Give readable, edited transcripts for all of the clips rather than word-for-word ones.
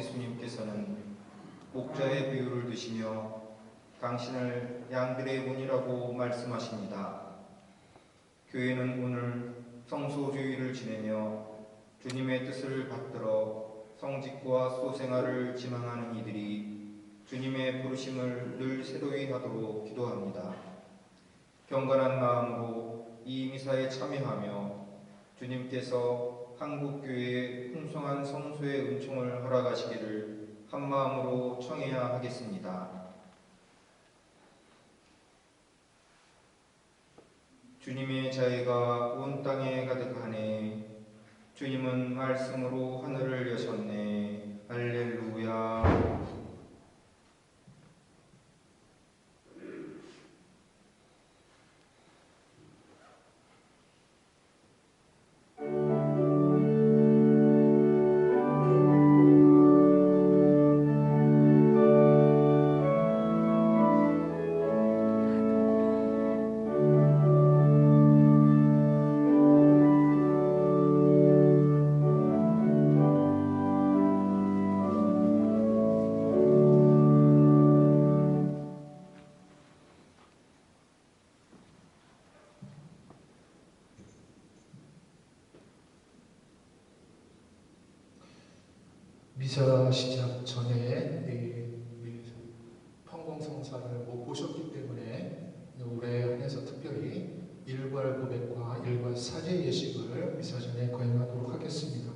예수님께서는 목자의 비유를 드시며 당신을 양들의 문이라고 말씀하십니다. 교회는 오늘 성소주의를 지내며 주님의 뜻을 받들어 성직과 소생활을 지망하는 이들이 주님의 부르심을 늘 새로이 하도록 기도합니다. 경건한 마음으로 이 미사에 참여하며 주님께서 한국교회의 풍성한 성소의 은총을 허락하시기를 한마음으로 청해야 하겠습니다. 주님의 자애가 온 땅에 가득하네. 주님은 말씀으로 하늘을 여셨네. 할렐루야. 미사 시작 전에 평공성사를 못 보셨기 때문에 올해 한해서 특별히 일괄 고백과 일괄 사제 예식을 미사 전에 거행하도록 하겠습니다.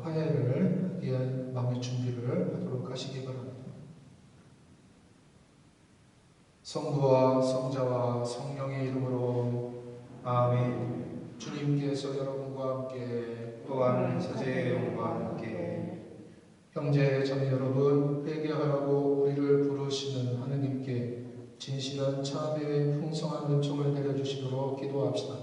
화해를 위한 마음의 준비를 하도록 하시기 바랍니다. 성부와 성자와 성령의 이름으로 아멘. 주님께서 여러분과 함께 또한 사제의 영과 함께 형제 자매 여러분, 회개하라고 우리를 부르시는 하느님께 진실한 참회의 풍성한 은총을 내려주시도록 기도합시다.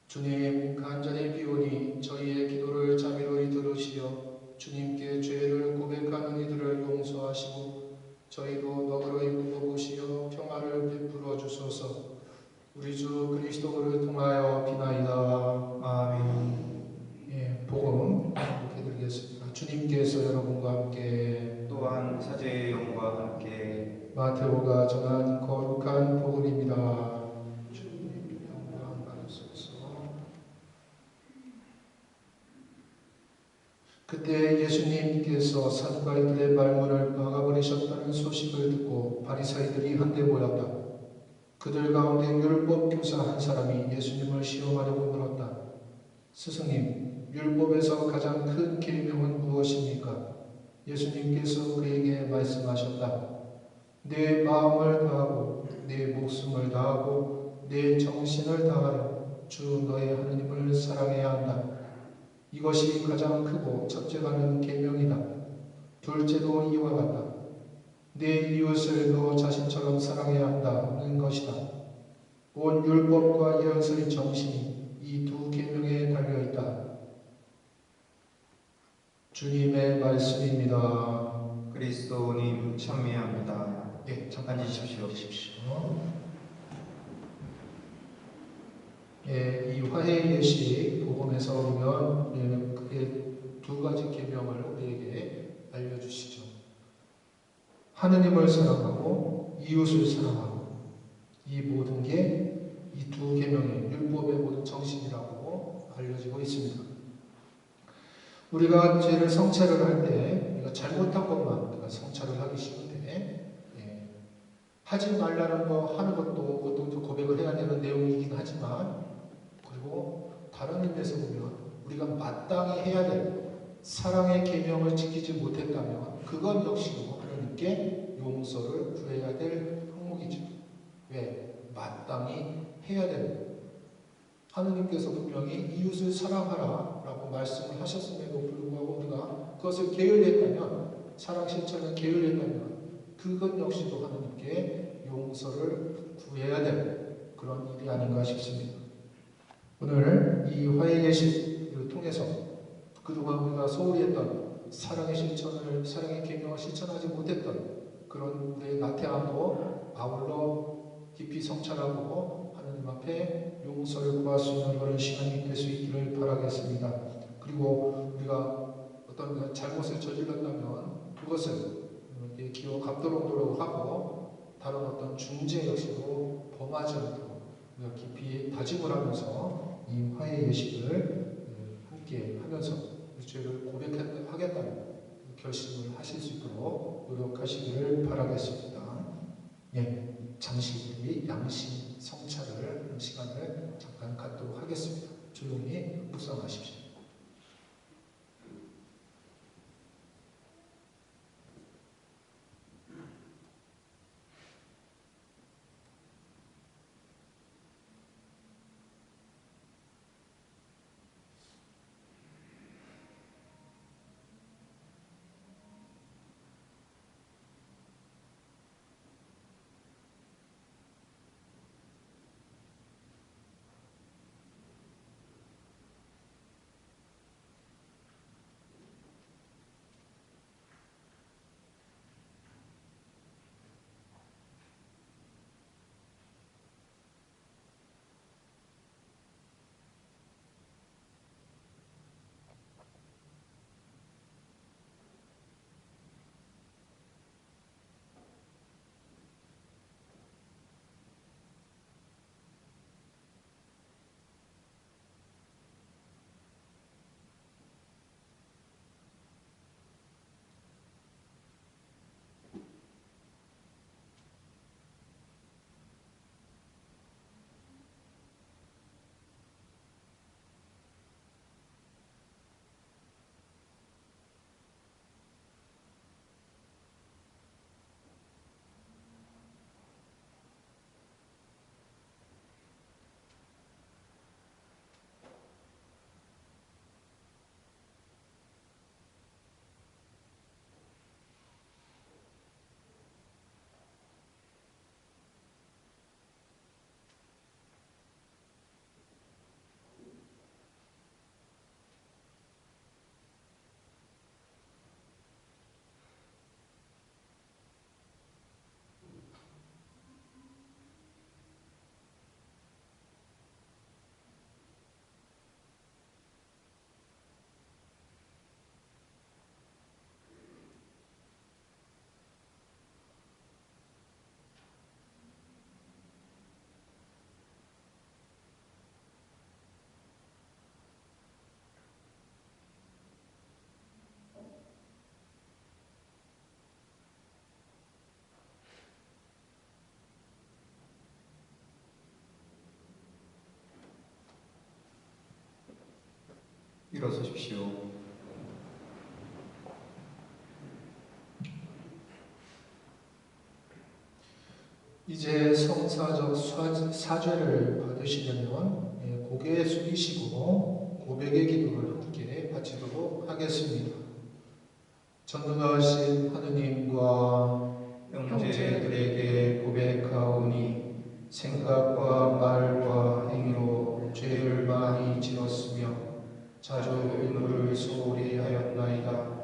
주님, 간절히 비오니 저희의 기도를 자비로이 들으시어 주님께 죄를 고백하는 이들을 용서하시고 저희도 너그러이 굽어보시어 평화를 베풀어 주소서. 우리 주 그리스도를 통하여 비나이다. 아멘. 복음 해드리겠습니다. 주님께서 여러분과 함께 또한 사제의 영과 함께 마테오가 전한 거룩한 복음입니다. 주님 영광 받으소서. 그때 예수님께서 사두가이들의 말문을 막아버리셨다는 소식을 듣고 바리사이들이 한데 모였다. 그들 가운데 율법 교사 한 사람이 예수님을 시험하려고 물었다. 스승님, 율법에서 가장 큰 계명은 무엇입니까? 예수님께서 그에게 말씀하셨다. 내 마음을 다하고 내 목숨을 다하고 내 정신을 다하여 주 너의 하느님을 사랑해야 한다. 이것이 가장 크고 첫째가는 계명이다. 둘째도 이와 같다. 내 이웃을 너 자신처럼 사랑해야 한다는 것이다. 온 율법과 예언서의 정신이 이 두 계명에 달려있다. 주님의 말씀입니다. 그리스도님 찬미합니다. 예, 잠깐 앉으십시오. 예, 이 화해 예식 복음에서 보면 그게 두 가지 계명을 우리에게 알려주시죠. 하느님을 사랑하고 이웃을 사랑하고, 이 모든 게 이 두 계명의 율법의 모든 정신이라고 알려지고 있습니다. 우리가 죄를 성찰을 할 때 우리가 잘못한 것만 우리가 성찰을 하기 쉬운데, 하지 말라는 거 하는 그것도 고백을 해야 되는 내용이긴 하지만, 그리고 다른 의미에서 보면 우리가 마땅히 해야 될 사랑의 계명을 지키지 못했다면 그것 역시도 하나님께 용서를 구해야 될 항목이죠. 왜? 마땅히 해야 됩니다. 하느님께서 분명히 이웃을 사랑하라 라고 말씀을 하셨음에도 불구하고 우리가 그것을 게을리했다면, 사랑 실천을 게을리했다면 그것 역시도 하느님께 용서를 구해야 될 그런 일이 아닌가 싶습니다. 오늘 이 화해 예식을 통해서 그동안 우리가 소홀히 했던 사랑의 실천을, 사랑의 계명을 실천하지 못했던 그런 우리의 나태함도 아울러 깊이 성찰하고 하나님 앞에 용서를 구할 수 있는 그런 시간이 될 수 있기를 바라겠습니다. 그리고 우리가 어떤 잘못을 저질렀다면 그것을 기어 갚도록 노력하고 다른 어떤 중재 역시도 범하지 않도록 우리가 깊이 다짐을 하면서 이 화해 예식을 함께 하면서 죄를 고백하겠다는 결심을 하실 수 있도록 노력하시기를 바라겠습니다. 예, 잠시 우리 양심 성찰을 하는 시간을 잠깐 갖도록 하겠습니다. 조용히 묵상하십시오. 일어서십시오. 이제 성사적 사죄를 받으시려면 고개 숙이시고 고백의 기도를 함께 바치도록 하겠습니다. 전능하신 하느님과 형제들에게 고백하오니 생각과 말과 행위로 죄를 많이 지었으며 자주 의무를 소홀히 하였나이다.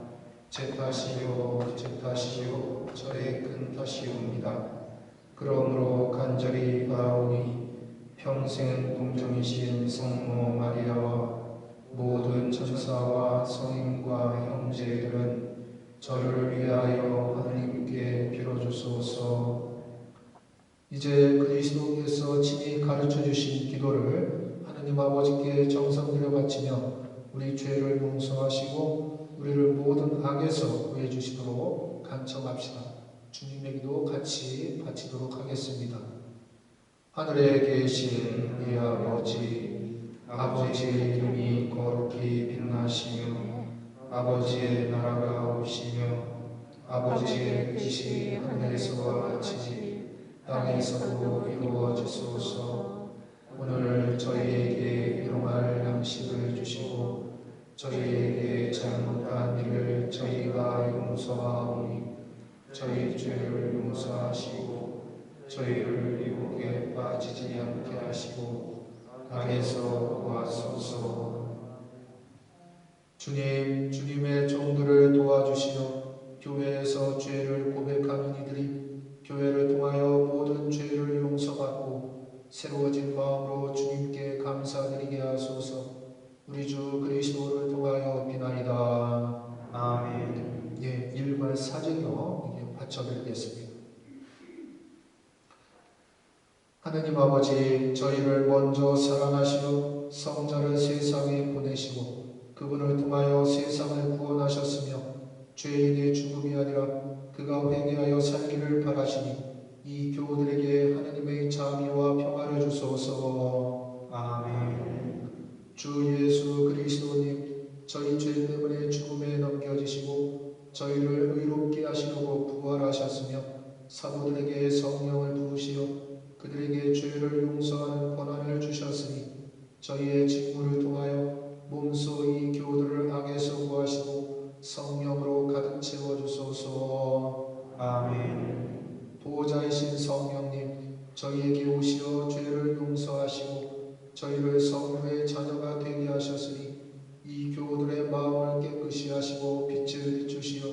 제 탓이요 제 탓이요 저의 큰 탓이옵니다. 그러므로 간절히 바라오니 평생 동정이신 성모 마리아와 모든 천사와 성인과 형제들은 저를 위하여 하나님께 빌어주소서. 이제 그리스도께서 친히 가르쳐 주신 기도를 하나님 아버지께 정성 들여 바치며 우리 죄를 용서하시고 우리를 모든 악에서 구해 주시도록 간청합시다. 주님의 기도 같이 바치도록 하겠습니다. 하늘에 계신 우리 아버지, 아버지의 이름이 거룩히 빛나시며 아버지의 나라가 오시며 아버지의 뜻이 하늘에서와 같이 땅에서도 이루어지소서. 오늘 저희에게 일용할 양식을 주시고 저희에게 잘못한 일을 저희가 용서하오니 저희 죄를 용서하시고 저희를 유혹에 빠지지 않게 하시고 악에서 구하소서. 주님, 주님의 종들을 도와주시며 교회에서 죄를 고백하는 이들이 교회를 통하여 모든 죄를 용서받고 새로워진 마음으로 주님께 감사드리게 하소서. 우리 주 그리스도를 통하여 비나이다. 아멘. 예, 1번 사제요. 이게 받쳐드리겠습니다. 하느님 아버지, 저희를 먼저 사랑하시어 성자를 세상에 보내시고 그분을 통하여 세상을 구원하셨으며 죄인의 죽음이 아니라 그가 회개하여 살기를 바라시니 이 교우들에게 하느님의 자비와 평화를 주소서. 아멘. 주 예수 그리스도님, 저희 죄 때문에 죽음에 넘겨지시고 저희를 의롭게 하시려고 부활하셨으며 사도들에게 성령을 부으시어 그들에게 죄를 용서하는 권한을 주셨으니 저희의 직무를 통하여 몸소 이 교우들을 악에서 구하시고 성령으로 가득 채워주소서. 아멘. 보호자이신 성령님, 저희에게 오시어 죄를 용서하시고 저희를 성부의 자녀가 되게 하셨으니 이 교우들의 마음을 깨끗이 하시고 빛을 비추시어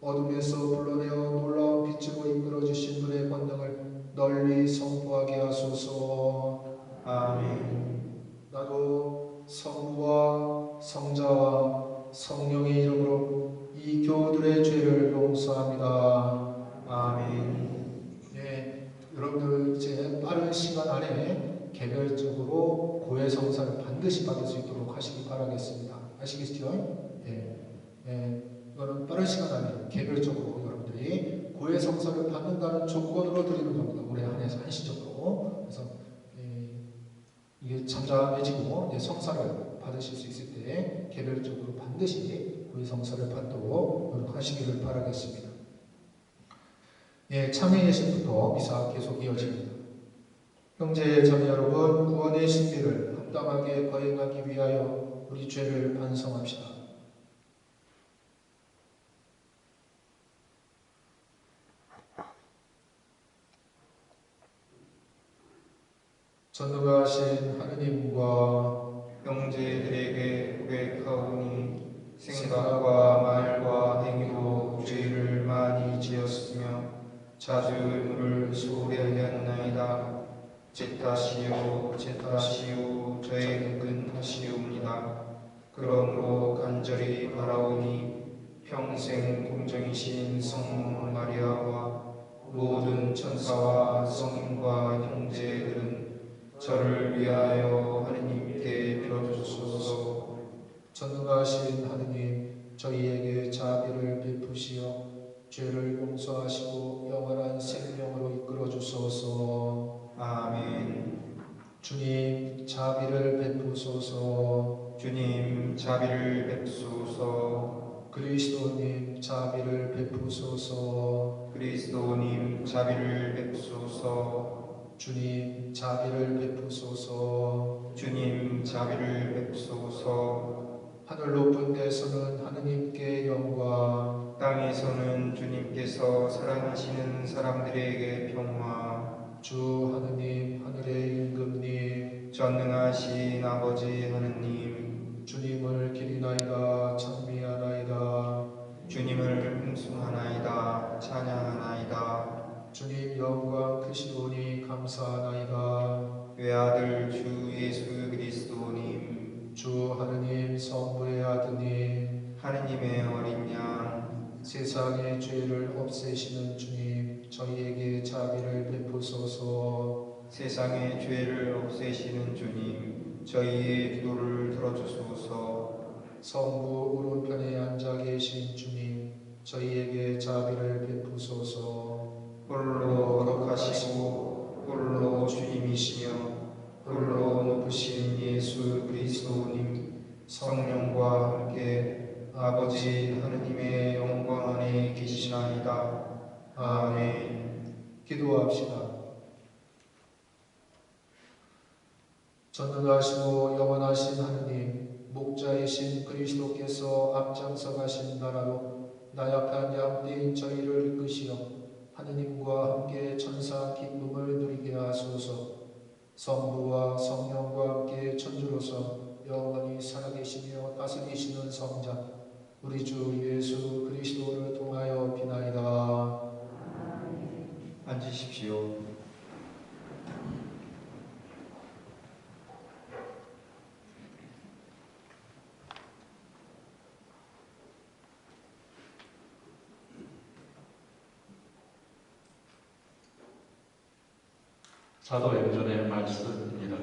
어둠에서 불러내어 놀라운 빛으로 이끌어주신 분의 권능을 널리 선포하게 하소서. 아멘. 나도 성부와 성자와 성령의 이름으로 이 교우들의 죄를 용서합니다. 아멘. 네, 여러분들 이제 빠른 시간 안에 개별적으로 고해성사를 반드시 받을 수 있도록 하시기 바라겠습니다. 아시겠죠? 이거는 빠른 시간 안에 개별적으로 여러분들이 고해성사를 받는다는 조건으로 드리는 겁니다. 올해 한 해서 한시적으로. 그래서 이게 잠잠해지고 성사를 받으실 수 있을 때 개별적으로 반드시 고해성사를 받도록 노력하시기를 바라겠습니다. 참회 예식부터 미사 계속 이어집니다. 형제 자매 여러분, 구원의 신비를 합당하게 거행하기 위하여 우리 죄를 반성합시다. 전능하신 하느님과 형제들에게 고백하오니 생각과 말과 행위로 죄를 많이 지었으며 자주 의무를 소홀히 하였나이다. 제 탓이요 저의 탓이옵니다. 그러므로 간절히 바라오니 평생 공정이신 성모 마리아와 모든 천사와 성인과 형제들은 저를 위하여 하느님께 펴주소서. 전능하신 하느님, 저희에게 자비를 베푸시어 죄를 용서하시고 영원한 생명으로 이끌어 주소서. 아멘. 주님, 자비를 베푸소서. 주님 자비를 베푸소서. 그리스도님, 자비를 베푸소서. 그리스도님 자비를 베푸소서. 주님, 자비를 베푸소서. 주님 자비를 베푸소서. 하늘 높은 데서는 하느님께 영광, 땅에서는 주님께서 사랑하시는 사람들에게 평화. 주 하느님, 하늘의 임금님, 전능하신 아버지 하느님, 주님을 기리나이다, 찬미하나이다. 주님을 흠숭하나이다, 찬양하나이다. 주님 영광 크시오니 감사하나이다. 외아들 주 예수 그리스도님, 주 하느님 성부의 아드님, 하느님의 어린 양, 세상의 죄를 없애시는 주님, 저희에게 자비를 베푸소서. 세상의 죄를 없애시는 주님, 저희의 기도를 들어주소서. 성부 오른편에 앉아 계신 주님, 저희에게 자비를 베푸소서. 홀로 거룩하시고 홀로 주님이시며 홀로 높으신 예수 그리스도님, 성령과 함께 아버지 하느님의 영광 안에 계시나이다. 아멘. 기도합시다. 전능하시고 영원하신 하느님, 목자이신 그리스도께서 앞장서 가신 나라로 나약한 양떼인 저희를 이끄시어 하느님과 함께 천사 기쁨을 누리게 하소서. 성부와 성령과 함께 천주로서 영원히 살아계시며 다스리시는 성자 우리 주 예수 그리스도를 통하여 비나이다. 앉으십시오. 사도행전의 말씀입니다.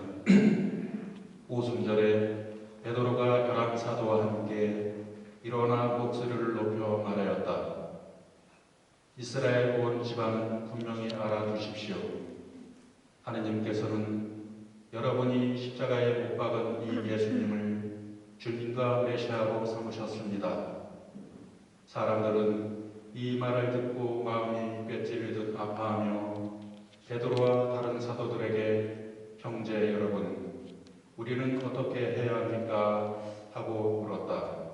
오순절에 베드로가 11사도와 함께 일어나 목소리를 높여 말하였다. 이스라엘 온 집안은 분명히 알아두십시오. 하느님께서는 여러분이 십자가에 못 박은 이 예수님을 주님과 메시아로 삼으셨습니다. 사람들은 이 말을 듣고 마음이 꿰찔리듯 아파하며 베드로와 다른 사도들에게 형제 여러분, 우리는 어떻게 해야 합니까? 하고 물었다.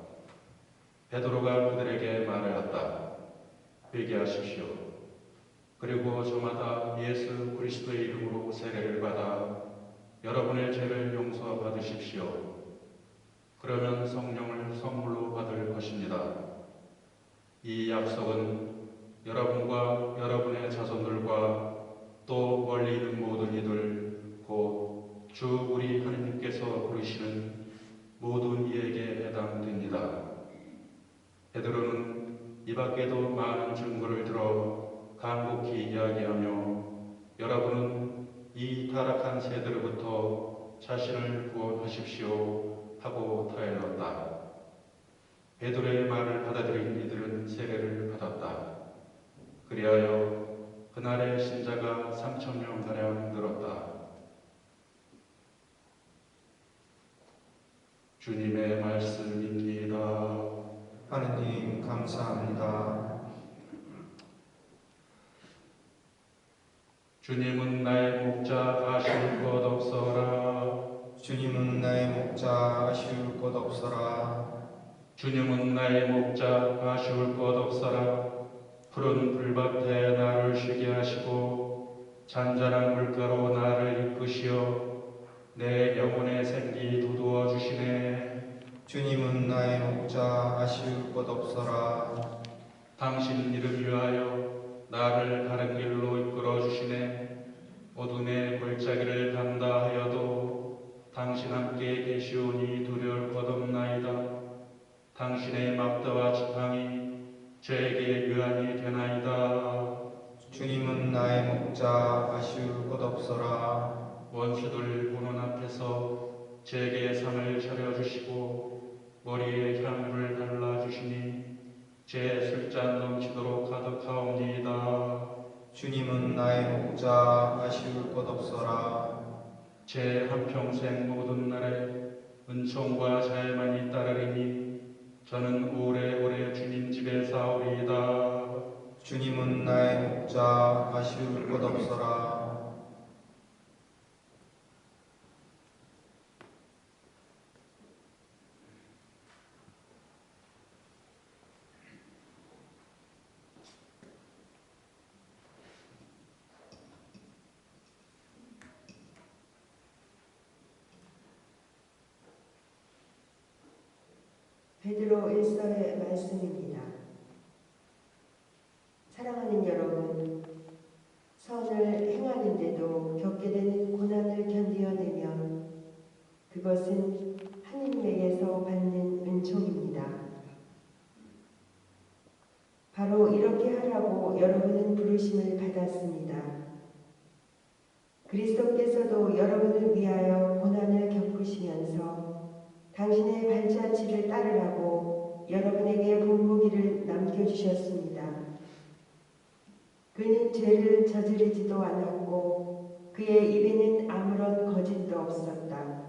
베드로가 그들에게 말하였다. 회개하십시오. 그리고 저마다 예수 그리스도의 이름으로 세례를 받아 여러분의 죄를 용서받으십시오. 그러면 성령을 선물로 받을 것입니다. 이 약속은 여러분과 여러분의 자손들과 또 멀리 있는 모든 이들 곧 주 우리 하느님께서 부르시는 모든 이에게 해당됩니다. 베드로는 이 밖에도 많은 증거를 들어 간곡히 이야기하며 여러분은 이 타락한 세대로부터 자신을 구원하십시오 하고 타일렀다. 베드로의 말을 받아들인 이들은 세례를 받았다. 그리하여 그날의 신자가 3,000명가량 늘었다. 주님의 말씀입니다. 하느님 감사합니다. 주님은 나의 목자 아쉬울 것 없어라. 주님은 나의 목자 아쉬울 것 없어라. 주님은 나의 목자 아쉬울 것 없어라. 푸른 풀밭에 나를 쉬게 하시고 잔잔한 물가로 나를 이끄시어 내 영혼의 생기 돋우어 주시네. 주님은 나의 목자 아쉬울 것 없어라. 당신 이름 위하여 나를 바른 길로 이끌어 주시네. 어둠의 골짜기를 간다 하여도 당신 함께 계시오니 두려울 것 없나이다. 당신의 막대와 지팡이 저에게 유한이 되나이다. 주님은 나의 목자 아쉬울 것 없어라. 원수들 보는 앞에서 제게 상을 차려주시고 머리에 향유를 발라주시니 제 술잔 넘치도록 가득하옵니다. 주님은 나의 목자 아쉬울 것 없어라. 제 한평생 모든 날에 은총과 자애만이 따르리니 저는 오래오래 주님 집에 사오리이다. 주님은 나의 목자 아쉬울 것 없어라. 베드로 1서의 말씀입니다. 사랑하는 여러분, 선을 행하는데도 겪게 되는 고난을 견디어내면 그것은 하느님에게서 받는 은총입니다. 바로 이렇게 하라고 여러분은 부르심을 받았습니다. 그리스도께서도 여러분을 위하여 고난을 겪으시면서 당신의 발자취를 따르라고 여러분에게 본보기를 남겨주셨습니다. 그는 죄를 저지르지도 않았고 그의 입에는 아무런 거짓도 없었다.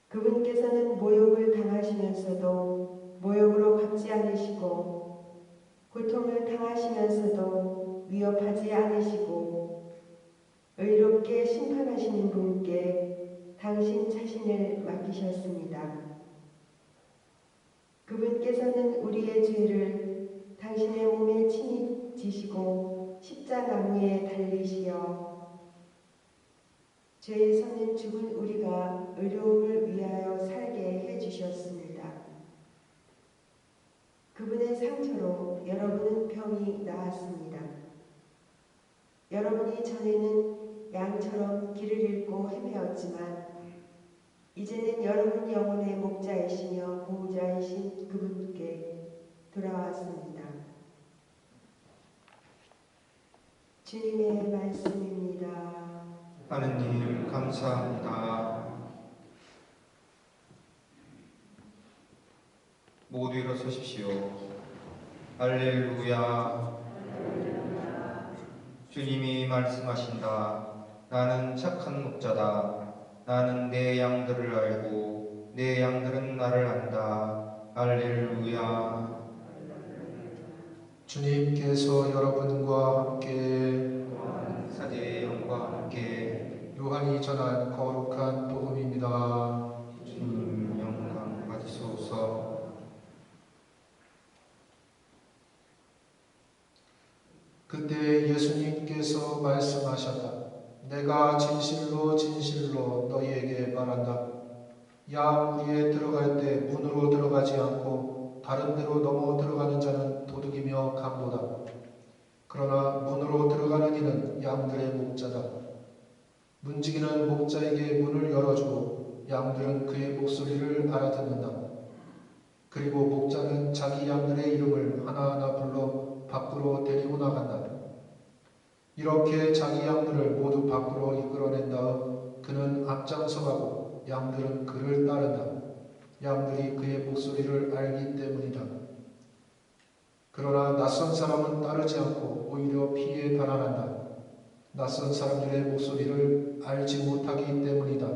그분께서는 모욕을 당하시면서도 모욕으로 갚지 않으시고 고통을 당하시면서도 위협하지 않으시고 의롭게 심판하시는 분께 당신 자신을 맡기셨습니다. 그분께서는 우리의 죄를 당신의 몸에 친히 지시고 십자나무에 달리시어 죄에서는 죽은 우리가 의로움을 위하여 살게 해주셨습니다. 그분의 상처로 여러분은 병이 나았습니다. 여러분이 전에는 양처럼 길을 잃고 헤매었지만 이제는 여러분 영혼의 목자이시며 보호자이신 그분께 돌아왔습니다. 주님의 말씀입니다. 하느님 감사합니다. 모두 일어서십시오. 할렐루야. 주님이 말씀하신다. 나는 착한 목자다. 나는 내 양들을 알고 내 양들은 나를 안다. 할렐루야. 주님께서 여러분과 함께 사제의 영과 함께 요한이 전한 거룩한 복음입니다. 주님 영광 받으소서. 그때 예수님께서 말씀하셨다. 내가 진실로 진실로 너희에게 말한다. 양 우리에 들어갈 때 문으로 들어가지 않고 다른 데로 넘어 들어가는 자는 도둑이며 강도다. 그러나 문으로 들어가는 이는 양들의 목자다. 문지기는 목자에게 문을 열어주고 양들은 그의 목소리를 알아듣는다. 그리고 목자는 자기 양들의 이름을 하나하나 불러 밖으로 데리고 나간다. 이렇게 자기 양들을 모두 밖으로 이끌어낸 다음 그는 앞장서가고 양들은 그를 따른다. 양들이 그의 목소리를 알기 때문이다. 그러나 낯선 사람은 따르지 않고 오히려 피해 달아난다. 낯선 사람들의 목소리를 알지 못하기 때문이다.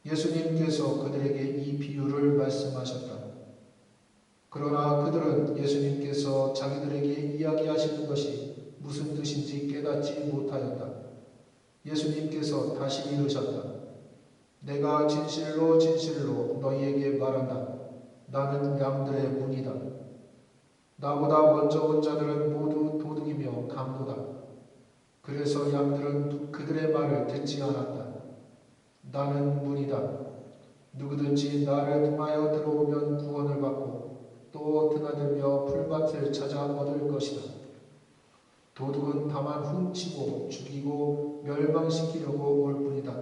예수님께서 그들에게 이 비유를 말씀하셨다. 그러나 그들은 예수님께서 자기들에게 이야기하시는 것이 무슨 뜻인지 깨닫지 못하였다. 예수님께서 다시 이르셨다. 내가 진실로 진실로 너희에게 말한다. 나는 양들의 문이다. 나보다 먼저 온 자들은 모두 도둑이며 강도다. 그래서 양들은 그들의 말을 듣지 않았다. 나는 문이다. 누구든지 나를 통하여 들어오면 구원을 받고 또 드나들며 풀밭을 찾아 얻을 것이다. 도둑은 다만 훔치고 죽이고 멸망시키려고 올 뿐이다.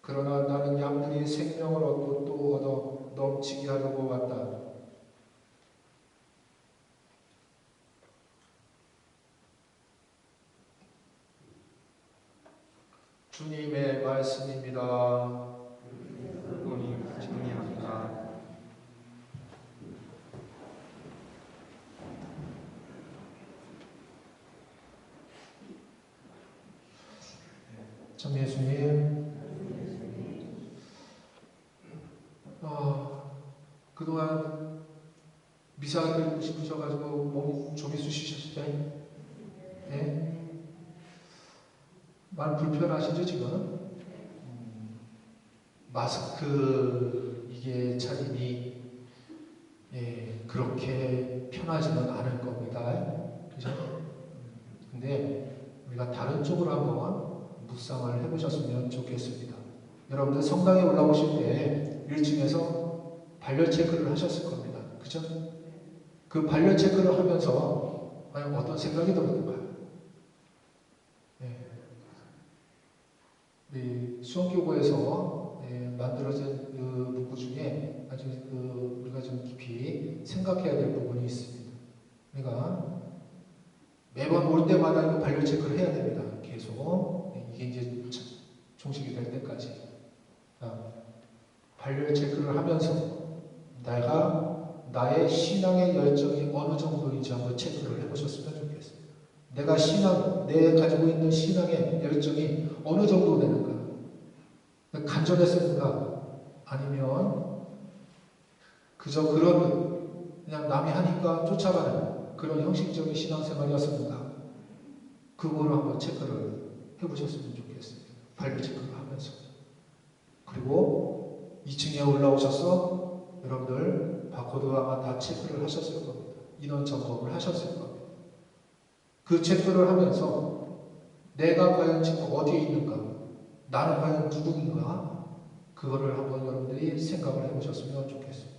그러나 나는 양들이 생명을 얻고 또 얻어 넘치게 하려고 왔다. 주님의 말씀입니다. 주님 승리합니다. 참 예수님, 그동안 미사 드리고 싶으셔가지고 몸이 좀이 쑤시셨죠? 네? 많이 불편하시죠 지금? 마스크 이게 차림이 그렇게 편하지는 않을 겁니다. 그죠? 근데 우리가 다른 쪽으로 한번 묵상을 해보셨으면 좋겠습니다. 여러분들 성당에 올라오실 때 1층에서 발열 체크를 하셨을 겁니다. 그죠? 그 발열 체크를 하면서 과연 어떤 생각이 들었는가요? 우리 수원교구에서 만들어진 그 문구 중에 아주 우리가 좀 깊이 생각해야 될 부분이 있습니다. 우리가 매번 올 때마다 이거 발열 체크를 해야 됩니다. 계속 이게 이제 종식이 될 때까지 발열 체크를 하면서 내가 나의 신앙의 열정이 어느 정도인지 한번 체크를 해보셨으면 좋겠습니다. 내가 내가 가지고 있는 신앙의 열정이 어느 정도 되는가? 간절했습니까? 아니면 그저 그냥 남이 하니까 쫓아가는 그런 형식적인 신앙생활이었습니까? 그거를 한번 체크를 해보셨으면 좋겠습니다. 발열 체크를 하면서. 그리고 2층에 올라오셔서 여러분들 바코드 아마 다 체크를 하셨을 겁니다. 인원 점검을 하셨을 겁니다. 그 체크를 하면서 내가 과연 지금 어디에 있는가? 나는 과연 누구인가? 그거를 한번 여러분들이 생각을 해보셨으면 좋겠습니다.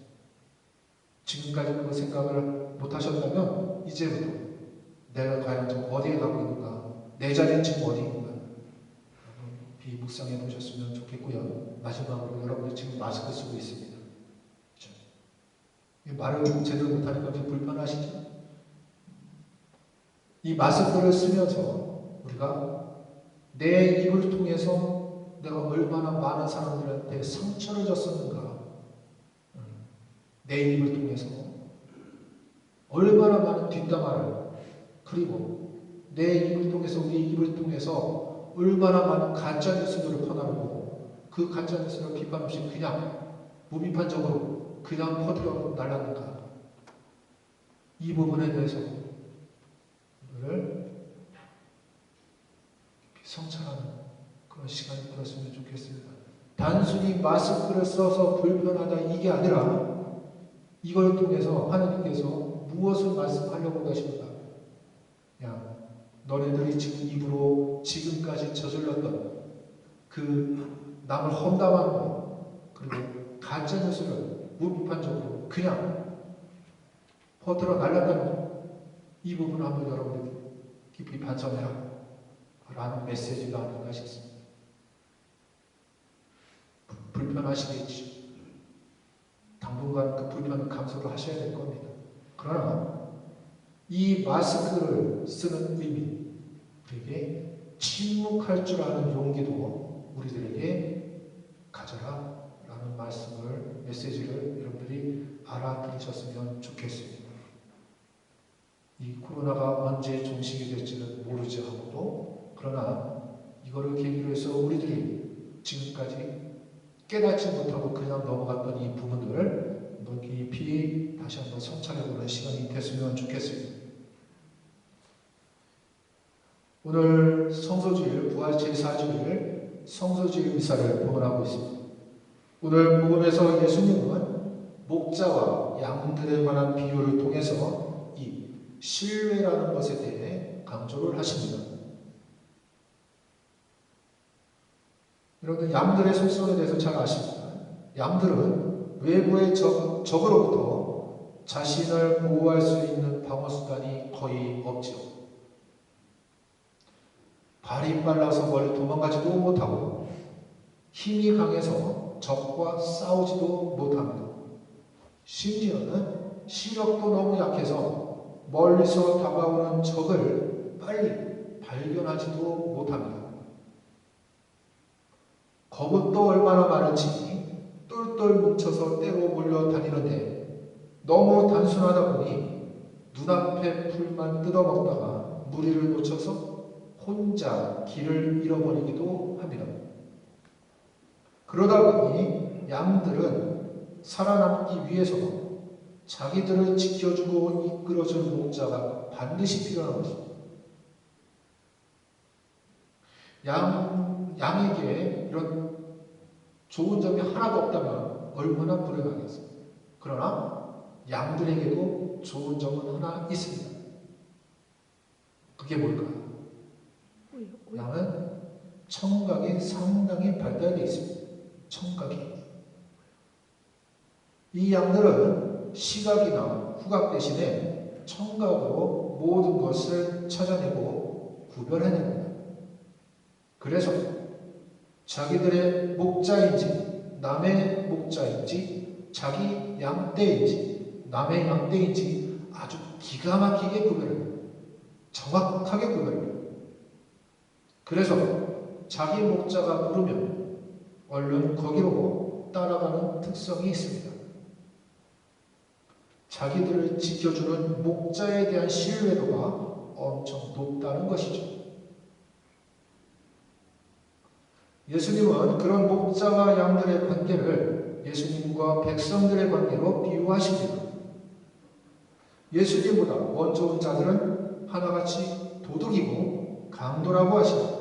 지금까지 그 생각을 못 하셨다면 이제부터 내가 과연 지금 어디에 가고 있는가? 내 자리는 지금 어디 있는가? 묵상해 보셨으면 좋겠고요. 마지막으로 여러분들 지금 마스크 쓰고 있습니다. 그렇죠? 말을 제대로 못하니까 좀 불편하시죠? 이 마스크를 쓰면서 우리가 내 입을 통해서 내가 얼마나 많은 사람들한테 상처를 줬었는가. 내 입을 통해서 얼마나 많은 뒷담화를, 그리고 내 입을 통해서, 우리 입을 통해서 얼마나 많은 가짜뉴스들을 퍼나르고 그 가짜뉴스를 비판 없이 그냥 무비판적으로 그냥 퍼뜨려 날랐는가. 이 부분에 대해서 오늘 성찰하는 그런 시간이 되었으면 좋겠습니다. 단순히 마스크를 써서 불편하다 이게 아니라 이걸 통해서 하나님께서 무엇을 말씀하려고 하십니까? 야, 너네들이 지금 입으로 지금까지 저질렀던 그 남을 험담하는 것, 그리고 가짜뉴스를 무비판적으로 그냥 퍼뜨려 날렸다는 것, 이 부분을 한번 여러분들이 깊이 반성해라 라는 메시지가 아닌가 싶습니다. 불편하시겠지. 당분간 그 불편을 감수를 하셔야 될 겁니다. 그러나 이 마스크를 쓰는 의미, 우리에게 침묵할 줄 아는 용기도 우리들에게 가져라 라는 말씀을, 메시지를 여러분들이 알아들으셨으면 좋겠습니다. 이 코로나가 언제 종식이 될지는 모르지 하고도, 그러나 이거를 계기로 해서 우리들이 지금까지 깨닫지 못하고 그냥 넘어갔던 이 부분들을 한번 깊이 다시 한번 성찰해보는 시간이 됐으면 좋겠습니다. 오늘 성소주일, 부활제사주일 성소주일 미사를 봉헌하고 있습니다. 오늘 복음에서 예수님은 목자와 양들에 관한 비유를 통해서 이 신뢰라는 것에 대해 강조를 하십니다. 여러분들 양들의 속성에 대해서 잘 아십니다. 양들은 외부의 적으로부터 자신을 보호할 수 있는 방어수단이 거의 없죠. 발이 빨라서 멀리 도망가지도 못하고 힘이 강해서 적과 싸우지도 못합니다. 심지어는 시력도 너무 약해서 멀리서 다가오는 적을 빨리 발견하지도 못합니다. 겁은 또 얼마나 많은지 똘똘 뭉쳐서 떼로 몰려다니는데 너무 단순하다 보니 눈앞에 풀만 뜯어먹다가 무리를 놓쳐서 혼자 길을 잃어버리기도 합니다. 그러다 보니 양들은 살아남기 위해서 자기들을 지켜주고 이끌어주는 목자가 반드시 필요한 것입니다. 양에게 이런 좋은 점이 하나도 없다면 얼마나 불행하겠어요. 그러나 양들에게도 좋은 점은 하나 있습니다. 그게 뭘까요? 양은 청각이 상당히 발달되어 있습니다. 청각이. 이 양들은 시각이나 후각 대신에 청각으로 모든 것을 찾아내고 구별해냅니다. 그래서 자기들의 목자인지 남의 목자인지 자기 양떼인지 남의 양떼인지 아주 기가 막히게 구별합니다. 정확하게 구별합니다. 그래서 자기 목자가 부르면 얼른 거기로 따라가는 특성이 있습니다. 자기들을 지켜주는 목자에 대한 신뢰도가 엄청 높다는 것이죠. 예수님은 그런 목자와 양들의 관계를 예수님과 백성들의 관계로 비유하십니다. 예수님보다 먼저 온 자들은 하나같이 도둑이고 강도라고 하십니다.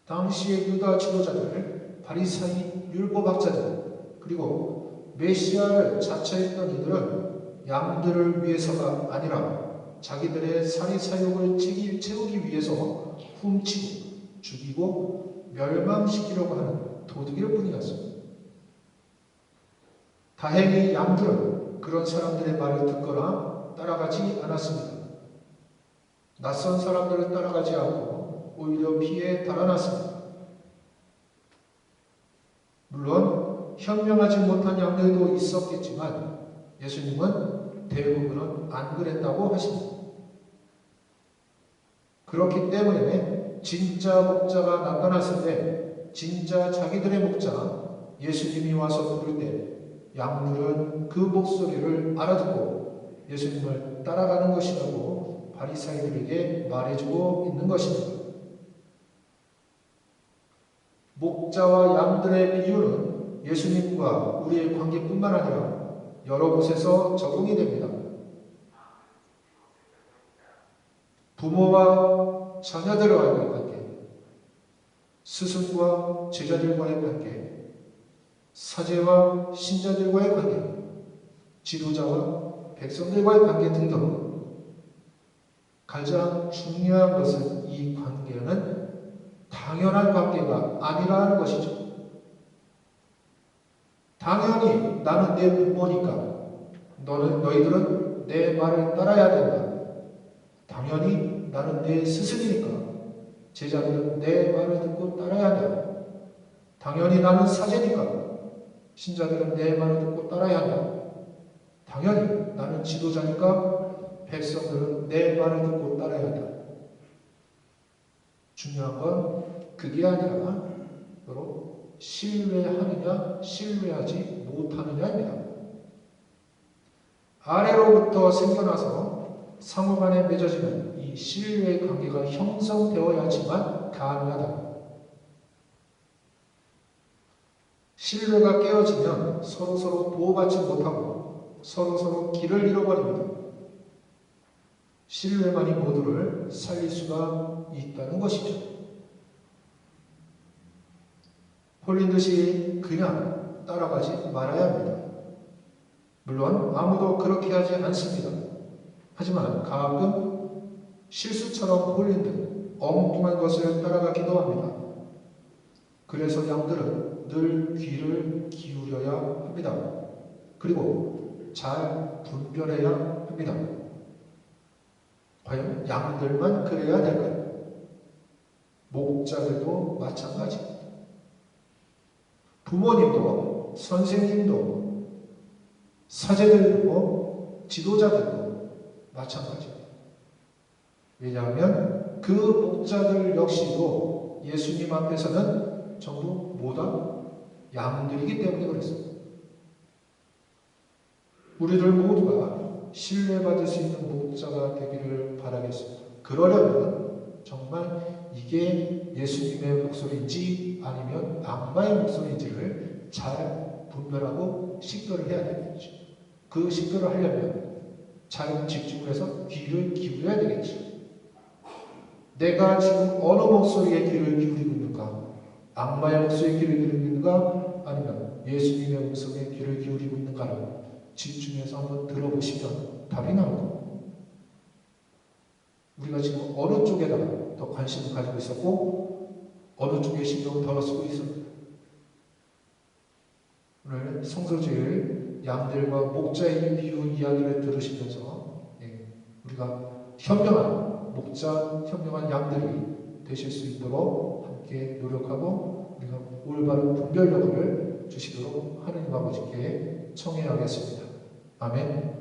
당시의 유다 지도자들, 바리사이 율법학자들, 그리고 메시아를 자처했던 이들은 양들을 위해서가 아니라 자기들의 사리사욕을 채우기 위해서 훔치고 죽이고 멸망시키려고 하는 도둑일 뿐이었습니다. 다행히 양들은 그런 사람들의 말을 듣거나 따라가지 않았습니다. 낯선 사람들을 따라가지 않고 오히려 피해 달아났습니다. 물론 현명하지 못한 양들도 있었겠지만 예수님은 대부분은 안 그랬다고 하십니다. 그렇기 때문에 진짜 목자가 나타났을 때 진짜 자기들의 목자 예수님이 와서 부를 때 양들은 그 목소리를 알아듣고 예수님을 따라가는 것이라고 바리사이들에게 말해주고 있는 것입니다. 목자와 양들의 비유는 예수님과 우리의 관계뿐만 아니라 여러 곳에서 적용이 됩니다. 부모와 자녀들과의 관계, 스승과 제자들과의 관계, 사제와 신자들과의 관계, 지도자와 백성들과의 관계 등등 가장 중요한 것은 이 관계는 당연한 관계가 아니라는 것이죠. 당연히 나는 내 부모니까 너희들은 내 말을 따라야 된다. 당연히 나는 내 스승이니까 제자들은 내 말을 듣고 따라야 한다. 당연히 나는 사제니까 신자들은 내 말을 듣고 따라야 한다. 당연히 나는 지도자니까 백성들은 내 말을 듣고 따라야 한다. 중요한 건 그게 아니라 바로 신뢰하느냐 신뢰하지 못하느냐입니다. 아래로부터 생겨나서 상호간에 맺어지는 이 신뢰의 관계가 형성되어야지만 가능하다. 신뢰가 깨어지면 서로서로 보호받지 못하고 서로서로 길을 잃어버립니다. 신뢰만이 모두를 살릴 수가 있다는 것이죠. 홀린 듯이 그냥 따라가지 말아야 합니다. 물론 아무도 그렇게 하지 않습니다. 하지만 가끔 실수처럼 홀린 듯 엉뚱한 것을 따라가기도 합니다. 그래서 양들은 늘 귀를 기울여야 합니다. 그리고 잘 분별해야 합니다. 과연 양들만 그래야 될까요? 목자들도 마찬가지입니다. 부모님도 선생님도 사제들도 지도자들도 마찬가지입니다. 왜냐하면 그 목자들 역시도 예수님 앞에서는 전부 뭐다? 양들이기 때문에 그렇습니다. 우리들 모두가 신뢰받을 수 있는 목자가 되기를 바라겠습니다. 그러려면 정말 이게 예수님의 목소리인지 아니면 악마의 목소리인지를 잘 분별하고 식별을 해야 되겠죠. 그 식별을 하려면 잘 집중해서 귀를 기울여야 되겠죠. 내가 지금 어느 목소리에 귀를 기울이고 있는가? 악마의 목소리에 귀를 기울이고 있는가? 아니면 예수님의 목소리에 귀를 기울이고 있는가를 집중해서 한번 들어보시면 답이 나올 겁니다. 우리가 지금 어느 쪽에다가 더 관심을 가지고 있었고 어느 쪽에 신경을 덜어 쓰고 있습니다. 오늘 성서주일 양들과 목자의 비유 이야기를 들으시면서 우리가 현명한 목자, 현명한 양들이 되실 수 있도록 함께 노력하고 우리가 올바른 분별력을 주시도록 하느님 아버지께 청해야겠습니다. 아멘.